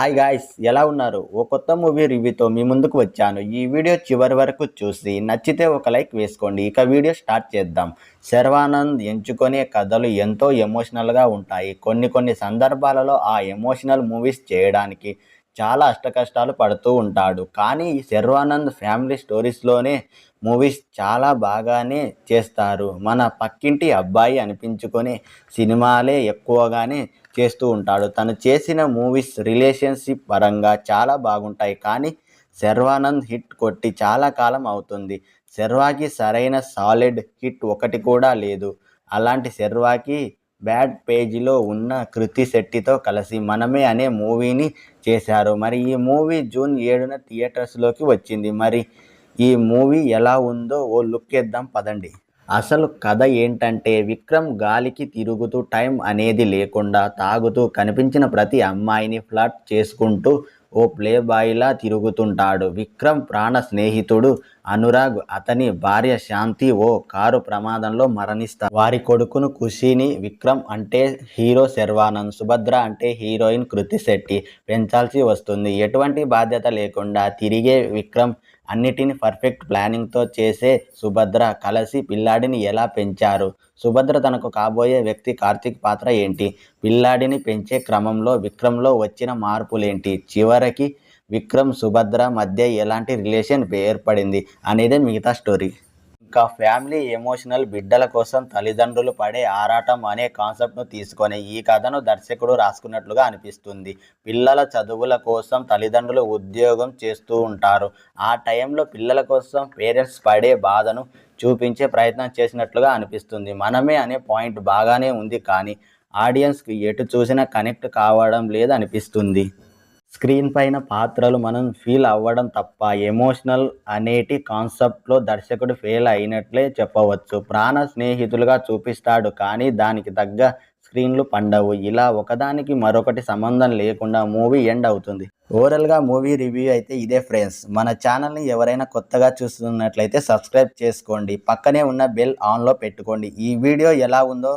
Hi guys, ఎలా ఉన్నారు? ఓ కొత్త మూవీ రివ్యూతో మీ ముందుకు వచ్చాను. ఈ వీడియో చివరి వరకు చూసి నచ్చితే ఒక లైక్ వేసుకోండి. ఇక వీడియో స్టార్ట్ చేద్దాం. శర్వానంద్ ఎంచుకునే కథలు ఎంతో ఎమోషనల్గా ఉంటాయి. కొన్ని సందర్భాలలో ఆ ఎమోషనల్ మూవీస్ చేయడానికి చాలా అష్టకష్టాలు పడుతూ ఉంటాడు. కానీ శర్వానంద్ ఫ్యామిలీ స్టోరీస్లోనే మూవీస్ చాలా బాగానే చేస్తారు. మన పక్కింటి అబ్బాయి అనిపించుకునే సినిమాలే ఎక్కువగానే చేస్తూ ఉంటాడు. తను చేసిన మూవీస్ రిలేషన్షిప్ పరంగా చాలా బాగుంటాయి. కానీ శర్వానంద్ హిట్ కొట్టి చాలా కాలం అవుతుంది. శర్వాకి సరైన సాలిడ్ హిట్ ఒకటి కూడా లేదు. అలాంటి శర్వాకి బ్యాడ్ పేజీలో ఉన్న కృతి శెట్టితో కలిసి మనమే అనే మూవీని చేశారు. మరి ఈ మూవీ జూన్ 7న థియేటర్స్లోకి వచ్చింది. మరి ఈ మూవీ ఎలా ఉందో ఓ లుక్ ఇద్దాం పదండి. అసలు కథ ఏంటంటే, విక్రమ్ గాలికి తిరుగుతూ టైం అనేది లేకుండా తాగుతూ కనిపించిన ప్రతి అమ్మాయిని ఫ్లర్ట్ చేసుకుంటూ ఓ ప్లే బాయ్లా తిరుగుతుంటాడు. విక్రమ్ ప్రాణ స్నేహితుడు అనురాగ్, అతని భార్య శాంతి ఓ కారు ప్రమాదంలో మరణిస్తారు. వారి కొడుకును ఖుషీని విక్రమ్ అంటే హీరో శర్వానంద్, సుభద్ర అంటే హీరోయిన్ కృతి శెట్టి పెంచాల్సి వస్తుంది. ఎటువంటి బాధ్యత లేకుండా తిరిగే విక్రమ్ అన్నిటిని పర్ఫెక్ట్ ప్లానింగ్తో చేసే సుభద్ర కలిసి పిల్లాడిని ఎలా పెంచారు? సుభద్ర తనకు కాబోయే వ్యక్తి కార్తీక్ పాత్ర ఏంటి? పిల్లాడిని పెంచే క్రమంలో విక్రమ్లో వచ్చిన మార్పులేంటి? చివరికి విక్రమ్ సుభద్ర మధ్య ఎలాంటి రిలేషన్ ఏర్పడింది అనేదే మిగతా స్టోరీ. ఇంకా ఫ్యామిలీ ఎమోషనల్, బిడ్డల కోసం తల్లిదండ్రులు పడే ఆరాటం అనే కాన్సెప్ట్ను తీసుకొని ఈ కథను దర్శకుడు రాసుకున్నట్లుగా అనిపిస్తుంది. పిల్లల చదువుల కోసం తల్లిదండ్రులు ఉద్యోగం చేస్తూ ఉంటారు. ఆ టైంలో పిల్లల కోసం పేరెంట్స్ పడే బాధను చూపించే ప్రయత్నం చేసినట్లుగా అనిపిస్తుంది. మనమే అనే పాయింట్ బాగానే ఉంది, కానీ ఆడియన్స్కి ఎటు చూసినా కనెక్ట్ కావడం లేదు అనిపిస్తుంది. స్క్రీన్ పైన పాత్రలు మనం ఫీల్ అవ్వడం తప్ప ఎమోషనల్ అనేటి కాన్సెప్ట్లో దర్శకుడు ఫెయిల్ అయినట్లే చెప్పవచ్చు. ప్రాణ స్నేహితులుగా చూపిస్తాడు, కానీ దానికి తగ్గ స్క్రీన్లు పండవు. ఇలా ఒకదానికి మరొకటి సంబంధం లేకుండా మూవీ ఎండ్ అవుతుంది. ఓవరాల్గా మూవీ రివ్యూ అయితే ఇదే ఫ్రెండ్స్. మన ఛానల్ని ఎవరైనా కొత్తగా చూస్తున్నట్లయితే సబ్స్క్రైబ్ చేసుకోండి, పక్కనే ఉన్న బెల్ ఆన్లో పెట్టుకోండి. ఈ వీడియో ఎలా ఉందో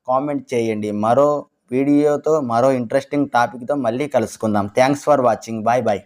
కామెంట్ చేయండి. మరో వీడియోతో మరో ఇంట్రెస్టింగ్ టాపిక్తో మళ్ళీ కలుసుకుందాం. Thanks for watching. Bye bye.